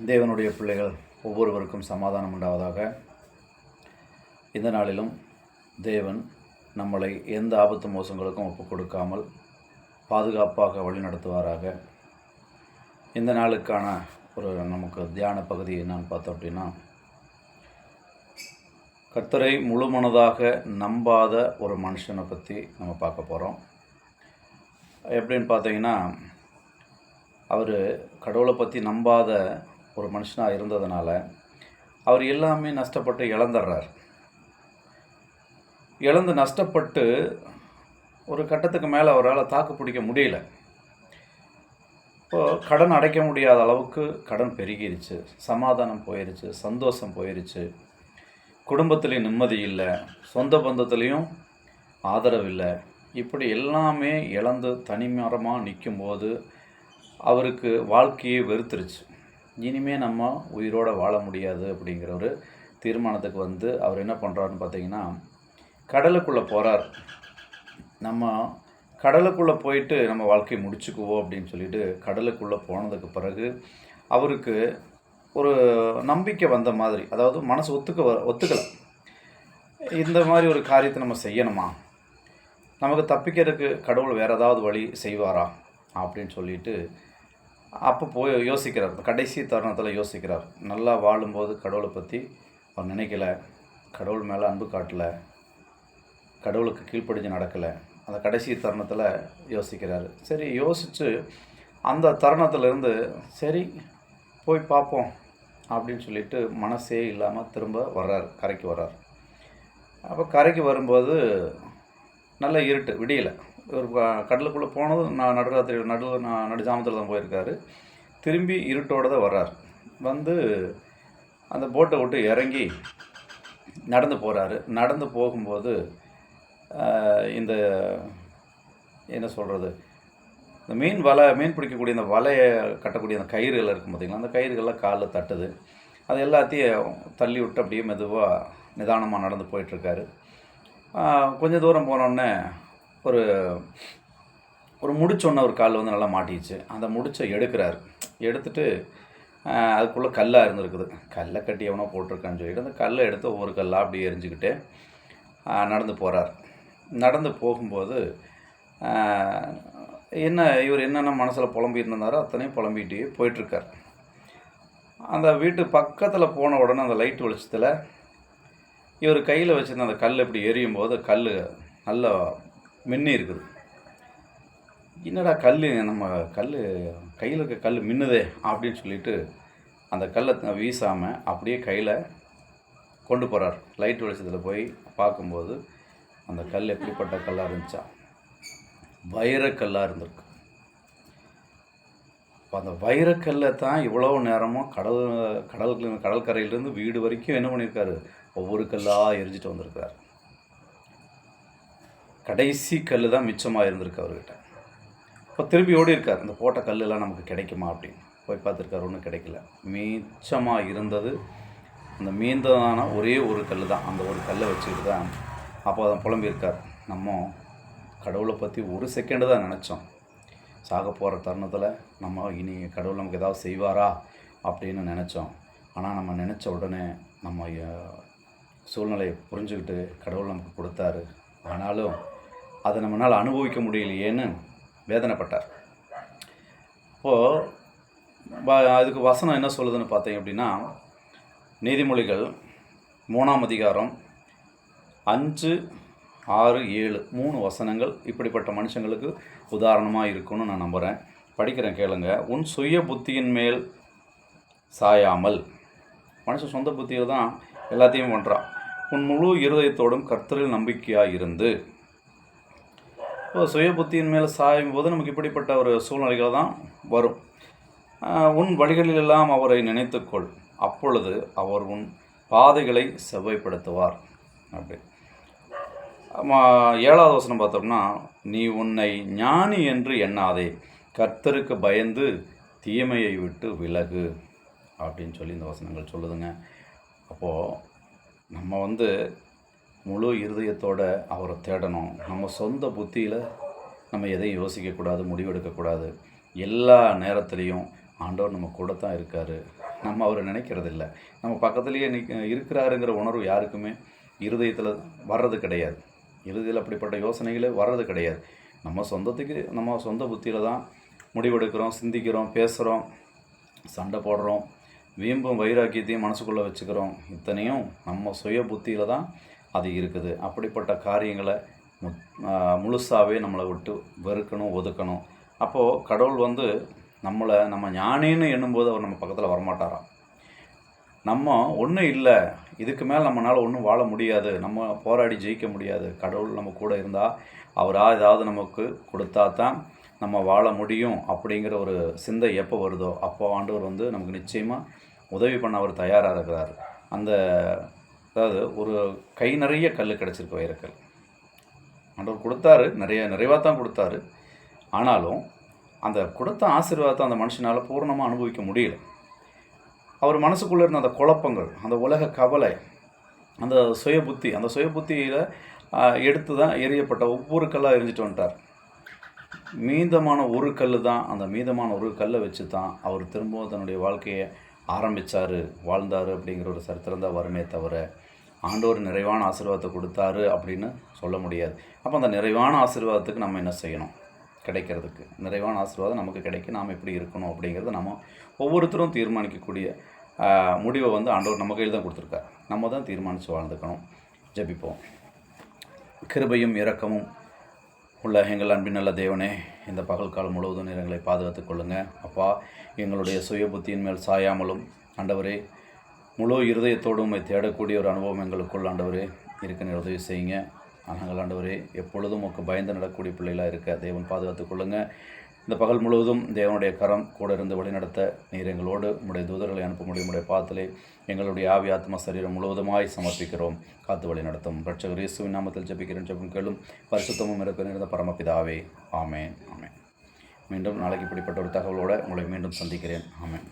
தேவனுடைய பிள்ளைகள் ஒவ்வொருவருக்கும் சமாதானம் உண்டாவதாக. இந்த நாளிலும் தேவன் நம்மளை எந்த ஆபத்து மோசங்களுக்கும் ஒப்புக் கொடுக்காமல் பாதுகாப்பாக வழிநடத்துவாராக. இந்த நாளுக்கான ஒரு நமக்கு தியான பகுதி என்னன்னு பார்த்தோம் அப்படின்னா, கர்த்தரை முழுமனதாக நம்பாத ஒரு மனுஷனை பற்றி நம்ம பார்க்க போகிறோம். எப்படின்னு பார்த்தீங்கன்னா, அவர் கடவுளை பற்றி நம்பாத ஒரு மனுஷனாக இருந்ததுனால அவர் எல்லாமே நஷ்டப்பட்டு இழந்துடுறார். இழந்து நஷ்டப்பட்டு ஒரு கட்டத்துக்கு மேலே அவரால் தாக்கு பிடிக்க முடியல. இப்போது கடன் அடைக்க முடியாத அளவுக்கு கடன் பெருகிருச்சு, சமாதானம் போயிடுச்சு, சந்தோஷம் போயிடுச்சு, குடும்பத்துலேயும் நிம்மதி இல்லை, சொந்த பந்தத்துலேயும் ஆதரவு இல்லை. இப்படி எல்லாமே இழந்து தனிமரமாக நிற்கும்போது அவருக்கு வாழ்க்கையே வெறுத்துருச்சு. இனிமேல் நம்ம உயிரோடு வாழ முடியாது அப்படிங்கிற ஒரு தீர்மானத்துக்கு வந்து அவர் என்ன பண்ணுறாருன்னு பார்த்தீங்கன்னா, கடலுக்குள்ளே போகிறார். நம்ம கடலுக்குள்ளே போயிட்டு நம்ம வாழ்க்கையை முடிச்சுக்குவோம் அப்படின்னு சொல்லிட்டு கடலுக்குள்ளே போனதுக்கு பிறகு அவருக்கு ஒரு நம்பிக்கை வந்த மாதிரி, அதாவது மனசு ஒத்துக்கலை. இந்த மாதிரி ஒரு காரியத்தை நம்ம செய்யணுமா, நமக்கு தப்பிக்கிறதுக்கு கடவுள் வேறு ஏதாவது வழி செய்வாரா அப்படின்னு சொல்லிட்டு அப்போ போய் யோசிக்கிறார். கடைசி தருணத்தில் யோசிக்கிறார். நல்லா வாழும்போது கடவுளை பற்றி அவர் நினைக்கலை, கடவுள் மேலே அன்பு காட்டலை, கடவுளுக்கு கீழ்ப்படிஞ்சு நடக்கலை. அந்த கடைசி தருணத்தில் யோசிக்கிறார். சரி, யோசித்து அந்த தருணத்திலேருந்து சரி போய் பார்ப்போம் அப்படின்னு சொல்லிட்டு மனசே இல்லாமல் திரும்ப வர்றார், கரைக்கு வர்றார். அப்போ கரைக்கு வரும்போது நல்ல இருட்டு, விடியலை. ஒரு கடலுக்குள்ளே போனது நடுராத்திரி நடுஜாமத்தில் தான் போயிருக்காரு. திரும்பி இருட்டோடு தான் வர்றார். வந்து அந்த போட்டை விட்டு இறங்கி நடந்து போகிறாரு. நடந்து போகும்போது இந்த என்ன சொல்கிறது, இந்த மீன் பிடிக்கக்கூடிய இந்த வலையை கட்டக்கூடிய அந்த கயிறுகள் இருக்கும் பார்த்திங்களா, அந்த கயிறுகள்லாம் காலில் தட்டுது. அது எல்லாத்தையும் தள்ளி விட்டு அப்படியே மெதுவாக நிதானமாக நடந்து போயிட்டுருக்காரு. கொஞ்சம் தூரம் போனோடனே ஒரு முடிச்சொன்ன ஒரு கால் வந்து நல்லா மாட்டிச்சு. அந்த முடிச்சை எடுக்கிறார். எடுத்துட்டு அதுக்குள்ளே கல்லாக இருந்துருக்குது. கல்லை கட்டி எவனோ போட்டிருக்கான்னு சொல்லிட்டு அந்த கல்லை எடுத்து ஒவ்வொரு கல்லாக அப்படியே எரிஞ்சுக்கிட்டே நடந்து போகிறார். நடந்து போகும்போது இவர் என்னென்ன மனசில் புலம்பியிருந்தாரோ அத்தனையும் புலம்பிகிட்டே போயிட்டுருக்கார். அந்த வீட்டு பக்கத்தில் போன உடனே அந்த லைட் வெளிச்சத்தில் இவர் கையில் வச்சுருந்த அந்த கல் இப்படி எரியும் போது கல் நல்லா மின்னி இருக்குது. என்னடா நம்ம கையில் இருக்க கல் மின்னுதே அப்படின்னு சொல்லிட்டு அந்த கல்லை வீசாமல் அப்படியே கையில் கொண்டு போகிறார். லைட் வெளிச்சத்தில் போய் பார்க்கும்போது அந்த கல் எப்படிப்பட்ட கல்லாக இருந்துச்சா, வைரக்கல்லாக இருந்திருக்கு. இப்போ அந்த வைரக்கல்லை தான் இவ்வளோ நேரமும் கடற்கரையிலேருந்து வீடு வரைக்கும் என்ன பண்ணியிருக்காரு, ஒவ்வொரு கல்லாக எரிஞ்சிட்டு வந்திருக்கார். கடைசி கல் தான் மிச்சமாக இருந்திருக்கு அவர்கிட்ட. இப்போ திரும்பி ஓடி இருக்கார், இந்த போட்ட கல்லெல்லாம் நமக்கு கிடைக்குமா அப்படின்னு போய் பார்த்துருக்காரு. ஒன்றும் கிடைக்கல. மிச்சமாக இருந்தது அந்த மீந்ததான ஒரே ஒரு கல் தான். அந்த ஒரு கல்லை வச்சுக்கிட்டு தான் அப்போ அதை புலம்பியிருக்கார். நம்ம கடவுளை பற்றி ஒரு செகண்டு தான் நினச்சோம். சாக போகிற தருணத்தில் நம்ம இனி கடவுள் நமக்கு ஏதாவது செய்வாரா அப்படின்னு நினச்சோம். ஆனால் நம்ம நினச்ச உடனே நம்ம சூழ்நிலையை புரிஞ்சுக்கிட்டு கடவுள் நமக்கு கொடுத்தாரு. ஆனாலும் அதை நம்மளால் அனுபவிக்க முடியலையேன்னு வேதனைப்பட்டார். இப்போது அதுக்கு வசனம் என்ன சொல்லுதுன்னு பார்த்தீங்க அப்படின்னா, நீதிமொழிகள் 3ஆம் அதிகாரம் 5, 6, 7 3 வசனங்கள் இப்படிப்பட்ட மனுஷங்களுக்கு உதாரணமாக இருக்குன்னு நான் நம்புகிறேன். படிக்கிறேன், கேளுங்க. உன் சுய புத்தியின் மேல் சாயாமல், மனுஷன் சொந்த புத்தியில் தான் எல்லாத்தையும் பண்ணுறான். உன் முழு இருதயத்தோடும் கர்த்தரில் நம்பிக்கையாக இருந்து. இப்போ சுய புத்தியின் மேல் சாயும் போது நமக்கு இப்படிப்பட்ட ஒரு சூழ்நிலைகள் தான் வரும். உன் வழிகளிலெல்லாம் அவரை நினைத்துக்கொள், அப்பொழுது அவர் உன் பாதைகளை செவ்வாய்ப்படுத்துவார். அப்படி 7வது வசனம் பார்த்தோம்னா, நீ உன்னை ஞானி என்று எண்ணாதே, கர்த்தருக்கு பயந்து தீமையை விட்டு விலகு அப்படின்னு சொல்லி இந்த வசனங்கள் சொல்லுதுங்க. அப்போது நம்ம முழு இருதயத்தோடு அவரை தேடணும். நம்ம சொந்த புத்தியில் நம்ம எதையும் யோசிக்கக்கூடாது, முடிவெடுக்கக்கூடாது. எல்லா நேரத்துலேயும் ஆண்டவர் நம்ம கூட தான் இருக்கார். நம்ம அவரை நினைக்கிறதில்ல. நம்ம பக்கத்துலேயே இருக்கிறாருங்கிற உணர்வு யாருக்குமே இருதயத்தில் வர்றது கிடையாது. இருதயத்தில் அப்படிப்பட்ட யோசனைகளே வர்றது கிடையாது. நம்ம சொந்த புத்தியில் தான் முடிவெடுக்கிறோம், சிந்திக்கிறோம், பேசுகிறோம், சண்டை போடுறோம், வீம்பும் வைராக்கியத்தையும் மனசுக்குள்ளே வச்சுக்கிறோம். இத்தனையும் நம்ம சுய புத்தியில் தான் அது இருக்குது. அப்படிப்பட்ட காரியங்களை முழுசாகவே நம்மளை விட்டு வெறுக்கணும், ஒதுக்கணும். அப்போது கடவுள் நம்ம ஞானின்னு எண்ணும்போது அவர் நம்ம பக்கத்தில் வரமாட்டாராம். நம்ம ஒன்றும் இல்லை, இதுக்கு மேலே நம்மளால் ஒன்றும் வாழ முடியாது, நம்ம போராடி ஜெயிக்க முடியாது, கடவுள் நம்ம கூட இருந்தால் அவராக ஏதாவது நமக்கு கொடுத்தா தான் நம்ம வாழ முடியும் அப்படிங்கிற ஒரு சிந்தை எப்போ வருதோ அப்போ ஆண்டவர் நமக்கு நிச்சயமாக உதவி பண்ண அவர் தயாராக இருக்கிறார். அதாவது ஒரு கை நிறைய கல் கிடச்சிருக்கு, வைரக்கல். ஆண்டவர் கொடுத்தாரு, நிறைவாக தான் கொடுத்தாரு. ஆனாலும் அந்த கொடுத்த ஆசீர்வாதத்தை அந்த மனுஷனால் பூர்ணமாக அனுபவிக்க முடியல. அவர் மனசுக்குள்ளே இருந்த அந்த குழப்பங்கள், அந்த உலக கவலை, அந்த சுய புத்தியில் எடுத்து தான் எரியப்பட்ட ஒவ்வொரு கல்லாக எரிஞ்சிட்டு வந்துட்டார். மீதமான ஒரு கல் தான், அந்த மீதமான ஒரு கல்லை வச்சு தான் அவர் திரும்பவும் தன்னுடைய வாழ்க்கையை ஆரம்பித்தார், வாழ்ந்தார் அப்படிங்கிற ஒரு சரித்திரம் தான் வருமே தவிர ஆண்டவர் நிறைவான ஆசீர்வாதத்தை கொடுத்தாரு அப்படின்னு சொல்ல முடியாது. அப்போ அந்த நிறைவான ஆசீர்வாதத்துக்கு நம்ம என்ன செய்யணும்? கிடைக்கிறதுக்கு நிறைவான ஆசீர்வாதம் நமக்கு கிடைக்க நாம் எப்படி இருக்கணும் அப்படிங்கிறத நம்ம ஒவ்வொருத்தரும் தீர்மானிக்கக்கூடிய முடிவை ஆண்டவர் நம்ம கையில் தான் கொடுத்துருக்கார். நம்ம தான் தீர்மானித்து வாழ்ந்துக்கணும். ஜெபிப்போம். கிருபையும் இரக்கமும் உள்ள எங்கள் அன்பின் நல்ல தேவனே, இந்த பகல் காலம் முழுவதும் எங்களை பாதுகாத்து கொள்ளுங்கள். அப்பா, எங்களுடைய சுய புத்தியின் மேல் சாயாமலும் ஆண்டவரே முழு இருதயத்தோடு உம்மை தேடக்கூடிய ஒரு அனுபவம் எங்களுக்குள் ஆண்டவரே இருக்க உதவி செய்யுங்க. நாங்கள் ஆண்டவரே எப்பொழுதும் உங்களுக்கு பயந்து நடக்கக்கூடிய பிள்ளைகளாக இருக்க தேவன் பாதுகாத்து கொள்ளுங்கள். இந்த பகல் முழுவதும் தேவனுடைய கரம் கூட இருந்து வழிநடத்த நீர் எங்களோடு உம்முடைய தூதர்களை அனுப்ப முடியும். உடைய பாதத்திலே எங்களுடைய ஆவி ஆத்மா சரீரம் முழுவதுமாய் சமர்ப்பிக்கிறோம். காத்து வழி நடத்தும். ரட்சகர் இயேசுவின் நாமத்தில் ஜெபிக்கிறேன். ஜெபம் கேளும். பரிசுத்தமும் இருக்க நிறைந்த பரமபிதாவே. ஆமேன். ஆமேன். மீண்டும் நாளைக்கு இப்படிப்பட்ட ஒரு தகவலோடு உங்களை மீண்டும் சந்திக்கிறேன். ஆமேன்.